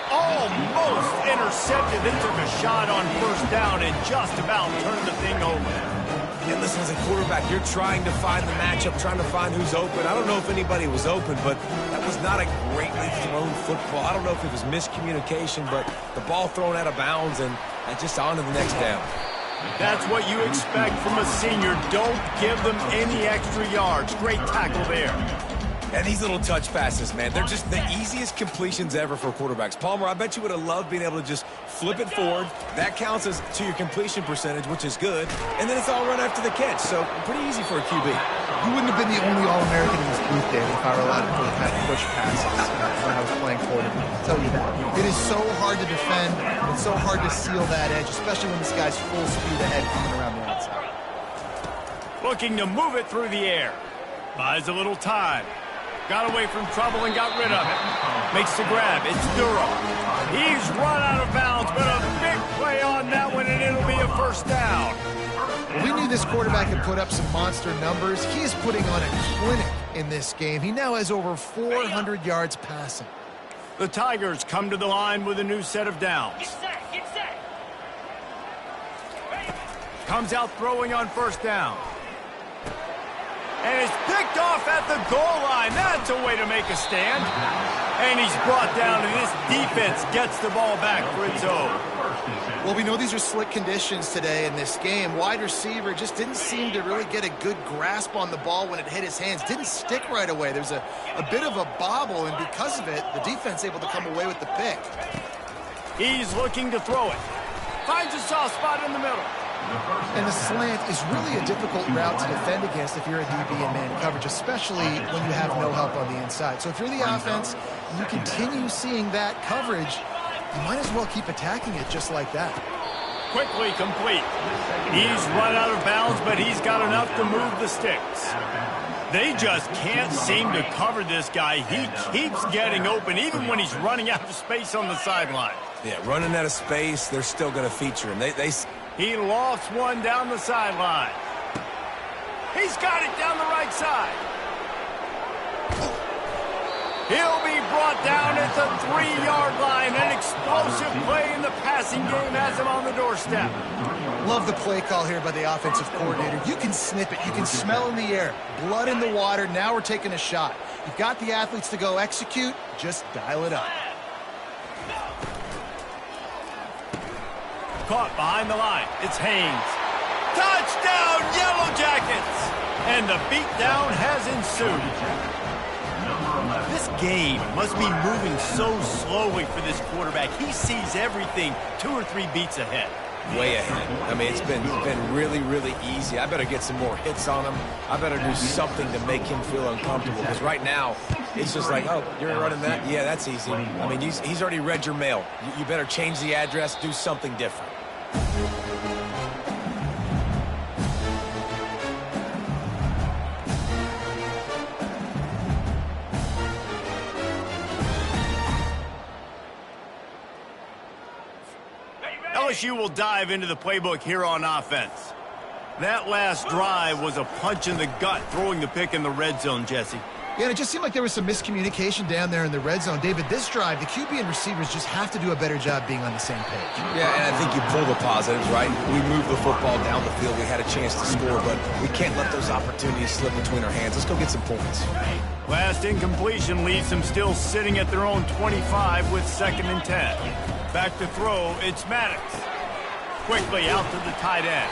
Almost intercepted. They took a shot on first down and just about turned the thing over. And listen, as a quarterback, you're trying to find the matchup, trying to find who's open. I don't know if anybody was open, but that was not a greatly thrown football. I don't know if it was miscommunication, but the ball thrown out of bounds and just on to the next down. That's what you expect from a senior. Don't give them any extra yards. Great tackle there. And these little touch passes, man, they're just the easiest completions ever for quarterbacks. Palmer, I bet you would have loved being able to just flip it forward. That counts as to your completion percentage, which is good. And then it's all run after the catch, so pretty easy for a QB. You wouldn't have been the only All-American in this group, David, if I were allowed to have push passes when I was playing quarterback. I'll tell you that. It is so hard to defend. It's so hard to seal that edge, especially when this guy's full speed ahead coming around the outside. Looking to move it through the air. Buys a little time. Got away from trouble and got rid of it. Makes the grab. It's Duro. He's run out of bounds, but a big play on that one, and it'll be a first down. We knew this quarterback could put up some monster numbers. He is putting on a clinic in this game. He now has over 400 yards passing. The Tigers come to the line with a new set of downs. Get set, get set. Comes out throwing on first down. And it's picked off at the goal line. That's a way to make a stand. And he's brought down, and this defense gets the ball back for its own. Well, we know these are slick conditions today in this game. Wide receiver just didn't seem to really get a good grasp on the ball when it hit his hands. Didn't stick right away. There's a bit of a bobble, and because of it, the defense able to come away with the pick. He's looking to throw it. Finds a soft spot in the middle. And the slant is really a difficult route to defend against if you're a DB in man coverage, especially when you have no help on the inside. So if you're the offense and you continue seeing that coverage, you might as well keep attacking it just like that. Quickly complete. He's run out of bounds, but he's got enough to move the sticks. They just can't seem to cover this guy. He keeps getting open, even when he's running out of space on the sideline. Yeah, running out of space, they're still going to feature him. He lofts one down the sideline. He's got it down the right side. He'll be brought down at the 3-yard line. An explosive play in the passing game has him on the doorstep. Love the play call here by the offensive coordinator. You can snip it. You can smell in the air. Blood in the water. Now we're taking a shot. You've got the athletes to go execute. Just dial it up. Caught behind the line. It's Haynes. Touchdown, Yellow Jackets! And the beatdown has ensued. This game must be moving so slowly for this quarterback. He sees everything 2 or 3 beats ahead. Way ahead. I mean, it's been really, really easy. I better get some more hits on him. I better do something to make him feel uncomfortable, because right now, it's just like, oh, you're running that? Yeah, that's easy. I mean, he's already read your mail. You better change the address, do something different. LSU will dive into the playbook here on offense. That last drive was a punch in the gut, throwing the pick in the red zone, Jesse. Yeah, and it just seemed like there was some miscommunication down there in the red zone. David, this drive, the QB and receivers just have to do a better job being on the same page. Yeah, and I think you pull the positives, right? We moved the football down the field. We had a chance to score, but we can't let those opportunities slip between our hands. Let's go get some points. Last incompletion leaves them still sitting at their own 25 with 2nd and 10. Back to throw, it's Maddox. Quickly out to the tight end.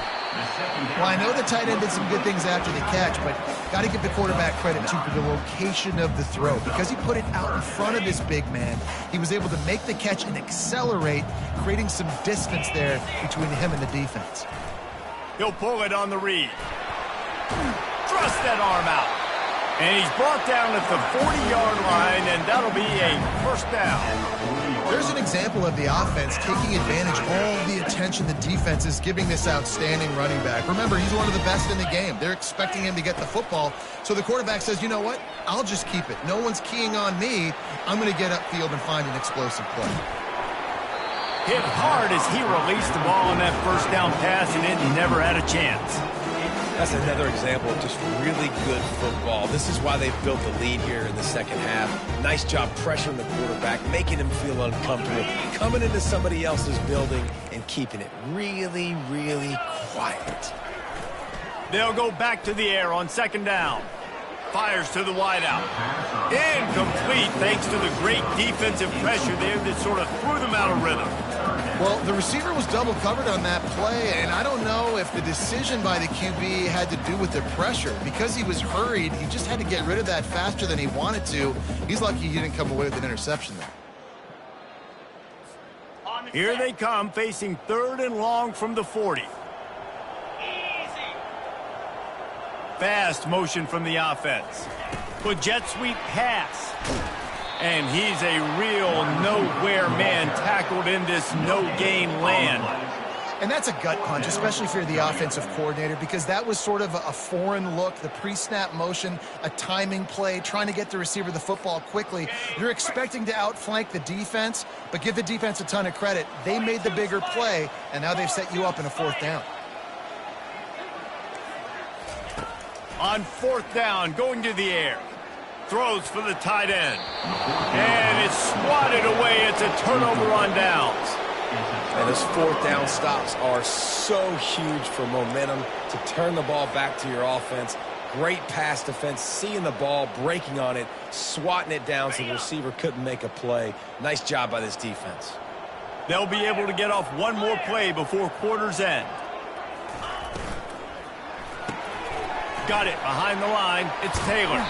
Well, I know the tight end did some good things after the catch, but got to give the quarterback credit, too, for the location of the throw. Because he put it out in front of this big man, he was able to make the catch and accelerate, creating some distance there between him and the defense. He'll pull it on the read. Thrust that arm out. And he's brought down at the 40-yard line, and that'll be a first down. There's an example of the offense taking advantage of all the attention the defense is giving this outstanding running back. Remember, he's one of the best in the game. They're expecting him to get the football. So the quarterback says, you know what? I'll just keep it. No one's keying on me. I'm going to get upfield and find an explosive play. Hit hard as he released the ball on that first down pass, and it never had a chance. That's another example of just really good football. This is why they've built the lead here in the second half. Nice job pressuring the quarterback, making him feel uncomfortable, coming into somebody else's building and keeping it really, really quiet. They'll go back to the air on second down. Fires to the wideout. Incomplete thanks to the great defensive pressure there that sort of threw them out of rhythm. Well, the receiver was double covered on that play, and I don't know if the decision by the QB had to do with the pressure. Because he was hurried, he just had to get rid of that faster than he wanted to. He's lucky he didn't come away with an interception there. Here they come, facing 3rd and long from the 40. Fast motion from the offense. Good jet sweep pass. And he's a real nowhere man tackled in this no-gain land. And that's a gut punch, especially if you're the offensive coordinator, because that was sort of a foreign look, the pre-snap motion, a timing play, trying to get the receiver the football quickly. You're expecting to outflank the defense, but give the defense a ton of credit. They made the bigger play, and now they've set you up in a 4th down. On 4th down, going to the air. Throws for the tight end. And it's swatted away. It's a turnover on downs. And those 4th down stops are so huge for momentum to turn the ball back to your offense. Great pass defense, seeing the ball, breaking on it, swatting it down so the receiver couldn't make a play. Nice job by this defense. They'll be able to get off one more play before quarter's end. Got it behind the line. It's Taylor.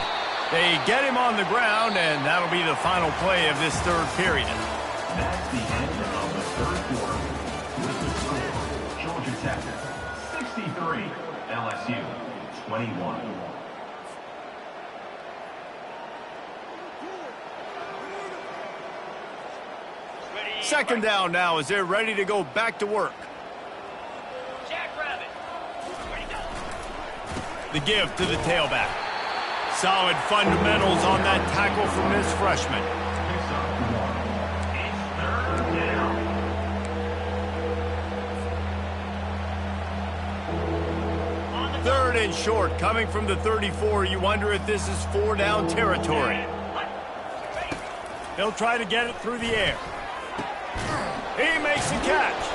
They get him on the ground, and that'll be the final play of this 3rd period. That's the end of the 3rd quarter. With the score, Georgia Tech 63, LSU 21. Second down now as they're ready to go back to work. The give to the tailback. Solid fundamentals on that tackle from this freshman. Third and short, coming from the 34. You wonder if this is 4-down territory. He'll try to get it through the air. He makes the catch.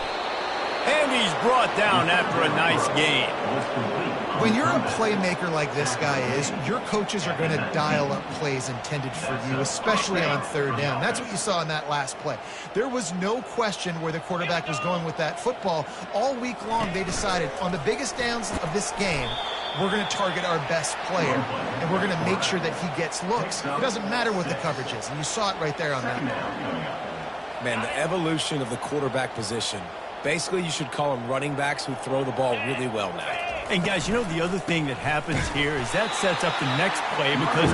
And he's brought down after a nice gain. When you're a playmaker like this guy is, your coaches are going to dial up plays intended for you, especially on 3rd down. That's what you saw in that last play. There was no question where the quarterback was going with that football. All week long, they decided on the biggest downs of this game, we're going to target our best player, and we're going to make sure that he gets looks. It doesn't matter what the coverage is, and you saw it right there on that. Man, the evolution of the quarterback position. Basically, you should call them running backs who throw the ball really well now. And, guys, you know the other thing that happens here is that sets up the next play because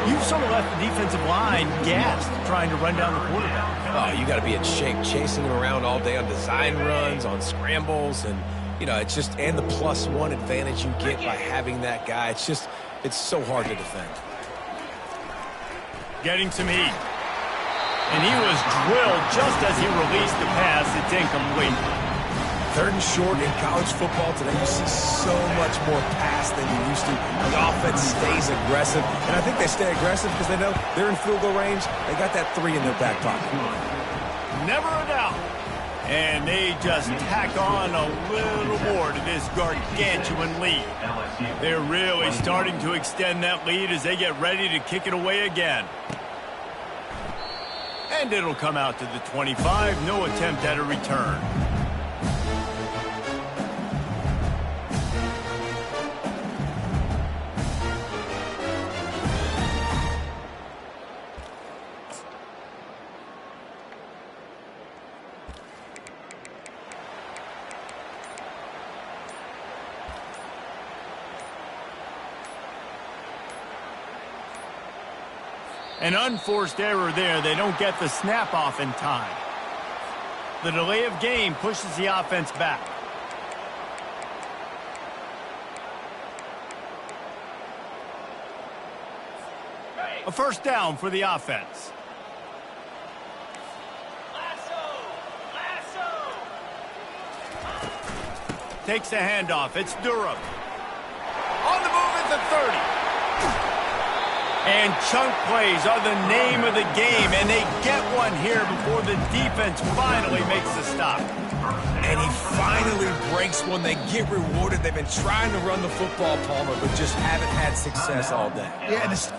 you've sort of left the defensive line gassed trying to run down the quarterback. Oh, you got to be in shape, chasing him around all day on design runs, on scrambles, and, you know, it's just, and the +1 advantage you get by having that guy. It's just, it's so hard to defend. Getting some heat. And he was drilled just as he released the pass. It's incomplete. 3rd and short in college football today, you see so much more pass than you used to. The offense stays aggressive, and I think they stay aggressive because they know they're in field goal range. They got that 3 in their back pocket. Never a doubt. And they just tack on a little more to this gargantuan lead. They're really starting to extend that lead as they get ready to kick it away again. And it'll come out to the 25. No attempt at a return. An unforced error there. They don't get the snap off in time. The delay of game pushes the offense back. A first down for the offense. Takes the handoff. It's Durham. On the move at the 30. And chunk plays are the name of the game, and they get one here before the defense finally makes the stop. And he finally breaks one. They get rewarded. They've been trying to run the football, Palmer, but just haven't had success all day. Yeah, and this...